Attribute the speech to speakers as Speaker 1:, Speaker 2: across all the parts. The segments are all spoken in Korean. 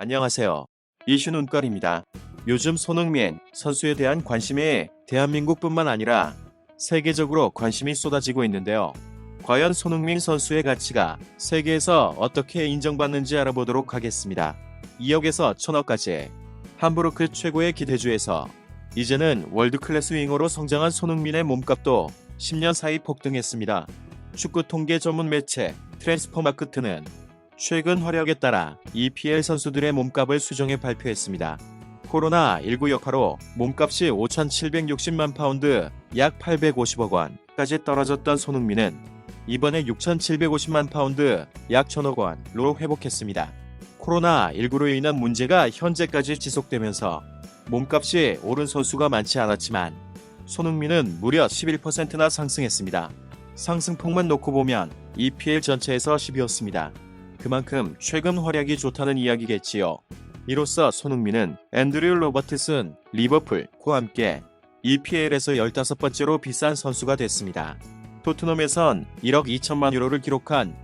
Speaker 1: 안녕하세요. 이슈 눈깔입니다. 요즘 손흥민 선수에 대한 관심이 대한민국뿐만 아니라 세계적으로 관심이 쏟아지고 있는데요. 과연 손흥민 선수의 가치가 세계에서 어떻게 인정받는지 알아보도록 하겠습니다. 2억에서 1000억까지 함부르크 최고의 기대주에서 이제는 월드클래스 윙어로 성장한 손흥민의 몸값도 10년 사이 폭등했습니다. 축구 통계 전문 매체 트랜스퍼마크트는 최근 활약에 따라 EPL 선수들의 몸값을 수정해 발표했습니다. 코로나19 여파로 몸값이 5,760만 파운드 약 850억 원까지 떨어졌던 손흥민은 이번에 6,750만 파운드 약 1,000억 원로 회복했습니다. 코로나19로 인한 문제가 현재까지 지속되면서 몸값이 오른 선수가 많지 않았지만 손흥민은 무려 11%나 상승했습니다. 상승폭만 놓고 보면 EPL 전체에서 10위였습니다. 그만큼 최근 활약이 좋다는 이야기겠지요. 이로써 손흥민은 앤드류 로버트슨, 리버풀과 함께 EPL에서 15번째로 비싼 선수가 됐습니다. 토트넘에선 1억 2천만 유로를 기록한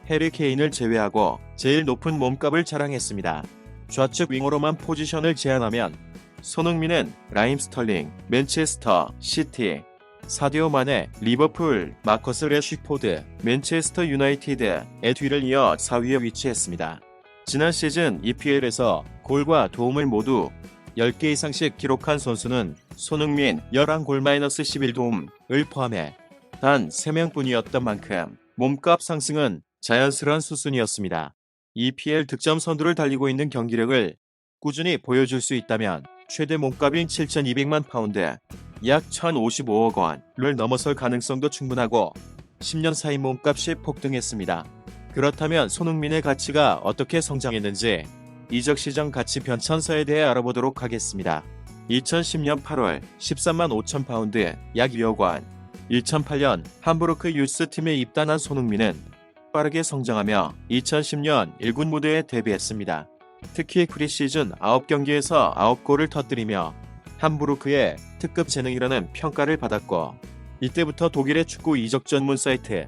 Speaker 1: 해리 케인을 제외하고 제일 높은 몸값을 자랑했습니다. 좌측 윙어로만 포지션을 제한하면 손흥민은 라임 스털링, 맨체스터 시티, 사디오 마네, 리버풀, 마커스 래쉬포드, 맨체스터 유나이티드의 뒤를 이어 4위에 위치했습니다. 지난 시즌 EPL에서 골과 도움을 모두 10개 이상씩 기록한 선수는 손흥민 11골 -11도움을 포함해 단 3명뿐이었던 만큼 몸값 상승은 자연스러운 수순이었습니다. EPL 득점 선두를 달리고 있는 경기력을 꾸준히 보여줄 수 있다면 최대 몸값인 7,200만 파운드 약 1,055억 원을 넘어설 가능성도 충분하고 10년 사이 몸값이 폭등했습니다. 그렇다면 손흥민의 가치가 어떻게 성장했는지 이적시장 가치 변천사에 대해 알아보도록 하겠습니다. 2010년 8월 13만 5천 파운드 약 2억 원 2008년 함부르크 유스팀에 입단한 손흥민은 빠르게 성장하며 2010년 1군 무대에 데뷔했습니다. 특히 프리시즌 9경기에서 9골을 터뜨리며 함부르크의 특급 재능이라는 평가를 받았고 이때부터 독일의 축구 이적 전문 사이트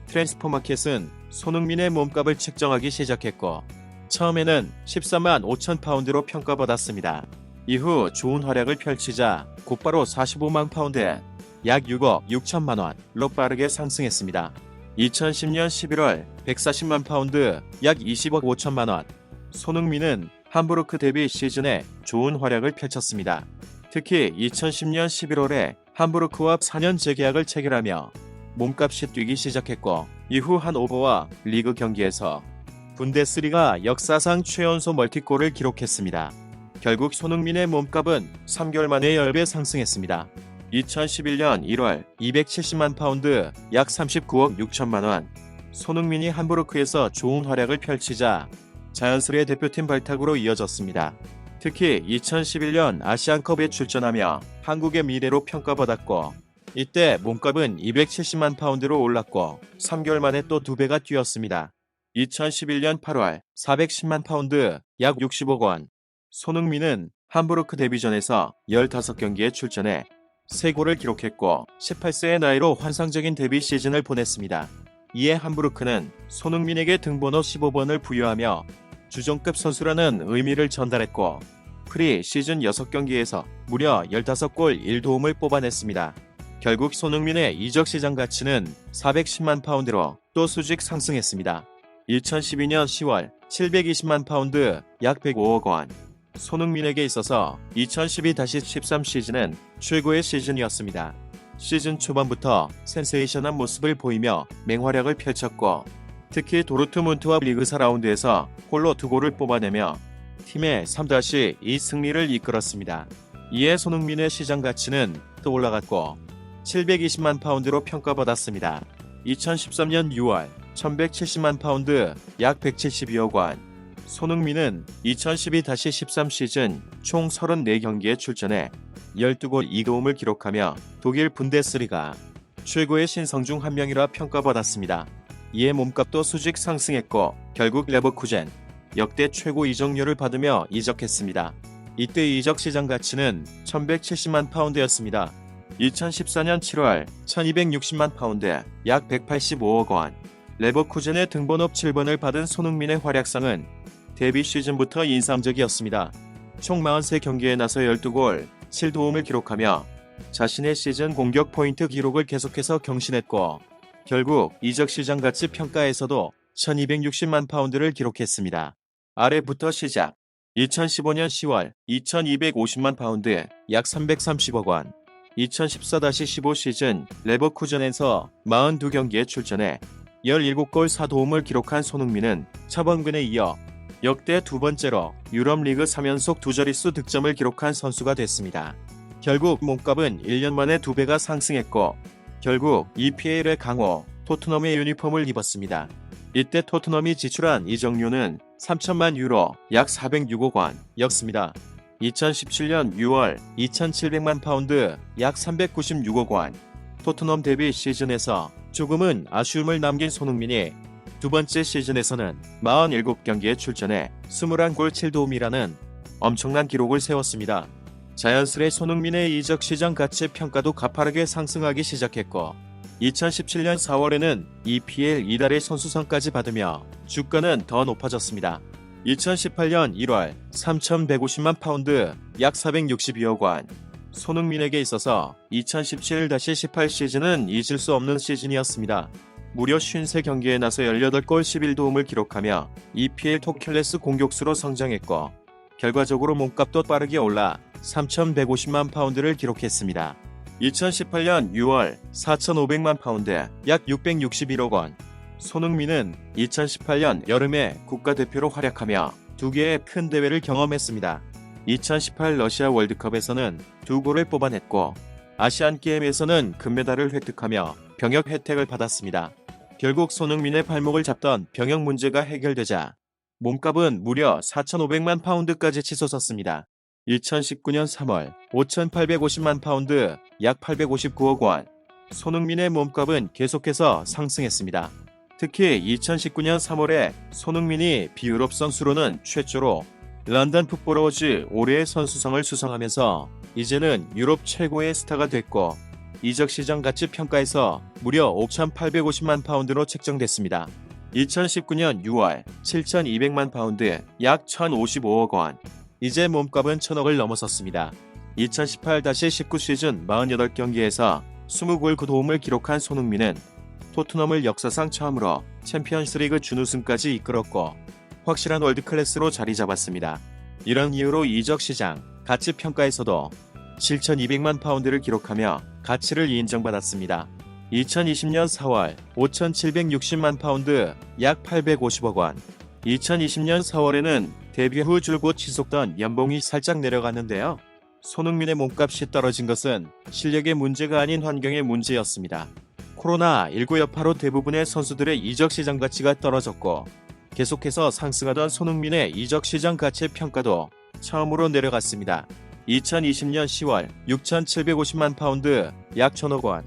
Speaker 1: 트랜스퍼마켓은 손흥민의 몸값을 측정하기 시작했고 처음에는 14만 5천 파운드로 평가받았습니다. 이후 좋은 활약을 펼치자 곧바로 45만 파운드 약 6억 6천만 원로 빠르게 상승했습니다. 2010년 11월 140만 파운드 약 20억 5천만 원 손흥민은 함부르크 데뷔 시즌에 좋은 활약을 펼쳤습니다. 특히 2010년 11월에 함부르크와 4년 재계약을 체결하며 몸값이 뛰기 시작했고 이후 한 오버와 리그 경기에서 분데스리가 역사상 최연소 멀티골을 기록했습니다. 결국 손흥민의 몸값은 3개월 만에 10배 상승했습니다. 2011년 1월 270만 파운드 약 39억 6천만 원 손흥민이 함부르크에서 좋은 활약을 펼치자 자연스레 대표팀 발탁으로 이어졌습니다. 특히 2011년 아시안컵에 출전하며 한국의 미래로 평가받았고 이때 몸값은 270만 파운드로 올랐고 3개월 만에 또 2배가 뛰었습니다. 2011년 8월 410만 파운드 약 60억 원 손흥민은 함부르크 데뷔전에서 15경기에 출전해 3골을 기록했고 18세의 나이로 환상적인 데뷔 시즌을 보냈습니다. 이에 함부르크는 손흥민에게 등번호 15번을 부여하며 주종급 선수라는 의미를 전달했고 프리 시즌 6경기에서 무려 15골 1도움을 뽑아냈습니다. 결국 손흥민의 이적 시장 가치는 410만 파운드로 또 수직 상승했습니다. 2012년 10월 720만 파운드 약 105억 원 손흥민에게 있어서 2012-13 시즌은 최고의 시즌이었습니다. 시즌 초반부터 센세이션한 모습을 보이며 맹활약을 펼쳤고 특히 도르트문트와 리그 4라운드에서 홀로 2골을 뽑아내며 팀의 3-2 승리를 이끌었습니다. 이에 손흥민의 시장 가치는 또 올라갔고 720만 파운드로 평가받았습니다. 2013년 6월 1170만 파운드 약 172억 원 손흥민은 2012-13 시즌 총 34경기에 출전해 12골 2도움을 기록하며 독일 분데스리가 최고의 신성 중 한 명이라 평가받았습니다. 이에 몸값도 수직 상승했고 결국 레버쿠젠 역대 최고 이적료를 받으며 이적했습니다. 이때 이적 시장 가치는 1170만 파운드였습니다. 2014년 7월 1260만 파운드 약 185억 원 레버쿠젠의 등번호 7번을 받은 손흥민의 활약상은 데뷔 시즌부터 인상적이었습니다. 총 43경기에 나서 12골, 7도움을 기록하며 자신의 시즌 공격 포인트 기록을 계속해서 경신했고 결국 이적 시장 가치 평가에서도 1260만 파운드를 기록했습니다. 아래부터 시작. 2015년 10월 2250만 파운드 약 330억 원. 2014-15 시즌 레버쿠젠에서 42경기에 출전해 17골 4도움을 기록한 손흥민은 차범근에 이어 역대 두 번째로 유럽 리그 3연속 두자릿수 득점을 기록한 선수가 됐습니다. 결국 몸값은 1년 만에 2배가 상승했고 결국 EPL의 강호 토트넘의 유니폼을 입었습니다. 이때 토트넘이 지출한 이적료는 3천만 유로 약 406억 원이었습니다. 2017년 6월 2,700만 파운드 약 396억 원. 토트넘 데뷔 시즌에서 조금은 아쉬움을 남긴 손흥민이 두 번째 시즌에서는 47경기에 출전해 21골 7도움이라는 엄청난 기록을 세웠습니다. 자연스레 손흥민의 이적 시장 가치 평가도 가파르게 상승하기 시작했고 2017년 4월에는 EPL 이달의 선수상까지 받으며 주가는 더 높아졌습니다. 2018년 1월 3,150만 파운드 약 462억 원. 손흥민에게 있어서 2017-18 시즌은 잊을 수 없는 시즌이었습니다. 무려 53경기에 나서 18골 11도움을 기록하며 EPL 톱클래스 공격수로 성장했고 결과적으로 몸값도 빠르게 올라 3,150만 파운드를 기록했습니다. 2018년 6월 4,500만 파운드 약 661억 원. 손흥민은 2018년 여름에 국가대표로 활약하며 두 개의 큰 대회를 경험했습니다. 2018 러시아 월드컵에서는 2골을 뽑아냈고 아시안게임에서는 금메달을 획득하며 병역 혜택을 받았습니다. 결국 손흥민의 발목을 잡던 병역 문제가 해결되자 몸값은 무려 4,500만 파운드까지 치솟았습니다. 2019년 3월 5,850만 파운드 약 859억 원. 손흥민의 몸값은 계속해서 상승했습니다. 특히 2019년 3월에 손흥민이 비유럽 선수로는 최초로 런던 풋볼어워즈 올해의 선수상을 수상하면서 이제는 유럽 최고의 스타가 됐고 이적 시장 가치 평가에서 무려 5,850만 파운드로 책정됐습니다. 2019년 6월 7,200만 파운드 약 1,055억 원. 이제 몸값은 1,000억을 넘어섰습니다. 2018-19 시즌 48경기에서 20골 9도움을 기록한 손흥민은 토트넘을 역사상 처음으로 챔피언스리그 준우승까지 이끌었고 확실한 월드클래스로 자리 잡았습니다. 이런 이유로 이적 시장 가치 평가에서도 7,200만 파운드를 기록하며 가치를 인정받았습니다. 2020년 4월 5,760만 파운드 약 850억 원. 2020년 4월에는 데뷔 후 줄곧 지속던 연봉이 살짝 내려갔는데요. 손흥민의 몸값이 떨어진 것은 실력의 문제가 아닌 환경의 문제였습니다. 코로나19 여파로 대부분의 선수들의 이적 시장 가치가 떨어졌고 계속해서 상승하던 손흥민의 이적 시장 가치 평가도 처음으로 내려갔습니다. 2020년 10월 6,750만 파운드 약 1,000억 원.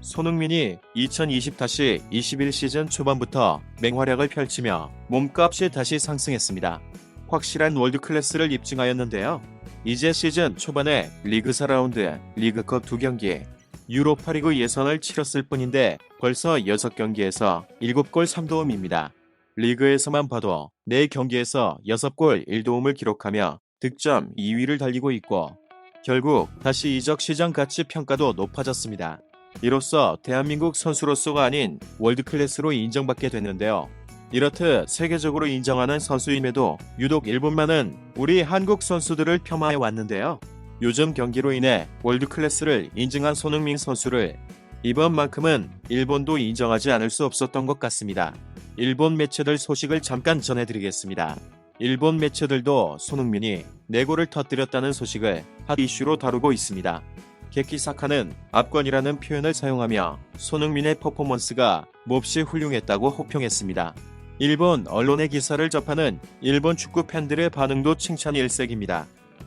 Speaker 1: 손흥민이 2020-21 시즌 초반부터 맹활약을 펼치며 몸값이 다시 상승했습니다. 확실한 월드클래스를 입증하였는데요. 이제 시즌 초반에 리그 4라운드, 리그컵 2경기, 유로파리그 예선을 치렀을 뿐인데 벌써 6경기에서 7골 3도움입니다. 리그에서만 봐도 4경기에서 6골 1도움을 기록하며 득점 2위를 달리고 있고 결국 다시 이적 시장 가치 평가도 높아졌습니다. 이로써 대한민국 선수로서가 아닌 월드클래스로 인정받게 됐는데요. 이렇듯 세계적으로 인정하는 선수임에도 유독 일본만은 우리 한국 선수들을 폄하해 왔는데요. 요즘 경기로 인해 월드클래스를 인증한 손흥민 선수를 이번만큼은 일본도 인정하지 않을 수 없었던 것 같습니다. 일본 매체들 소식을 잠깐 전해드리겠습니다. 일본 매체들도 손흥민이 4골을 터뜨렸다는 소식을 핫 이슈로 다루고 있습니다. 게키사카는 압권이라는 표현을 사용하며 손흥민의 퍼포먼스가 몹시 훌륭했다고 호평했습니다. 일본 언론의 기사를 접하는 일본 축구 팬들의 반응도 칭찬 일색입니다.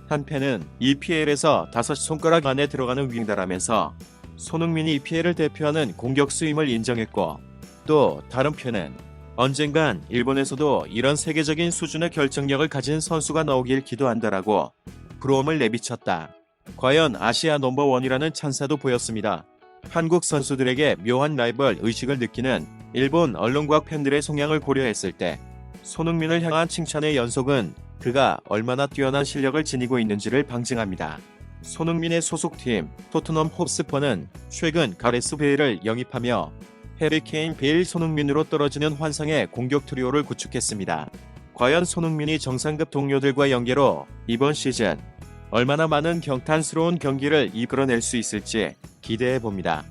Speaker 1: 한 팬은 EPL에서 5손가락 안에 들어가는 윙다라면서 손흥민이 EPL을 대표하는 공격수임을 인정했고 또 다른 팬은 언젠간 일본에서도 이런 세계적인 수준의 결정력을 가진 선수가 나오길 기도한다라고 부러움을 내비쳤다. 과연 아시아 넘버원이라는 찬사도 보였습니다. 한국 선수들에게 묘한 라이벌 의식을 느끼는 일본 언론과 팬들의 성향을 고려했을 때 손흥민을 향한 칭찬의 연속은 그가 얼마나 뛰어난 실력을 지니고 있는지를 방증합니다. 손흥민의 소속팀 토트넘 홉스퍼는 최근 가레스 베일을 영입하며 해리 케인, 베일, 손흥민으로 떨어지는 환상의 공격 트리오를 구축했습니다. 과연 손흥민이 정상급 동료들과 연계로 이번 시즌 얼마나 많은 경탄스러운 경기를 이끌어낼 수 있을지 기대해봅니다.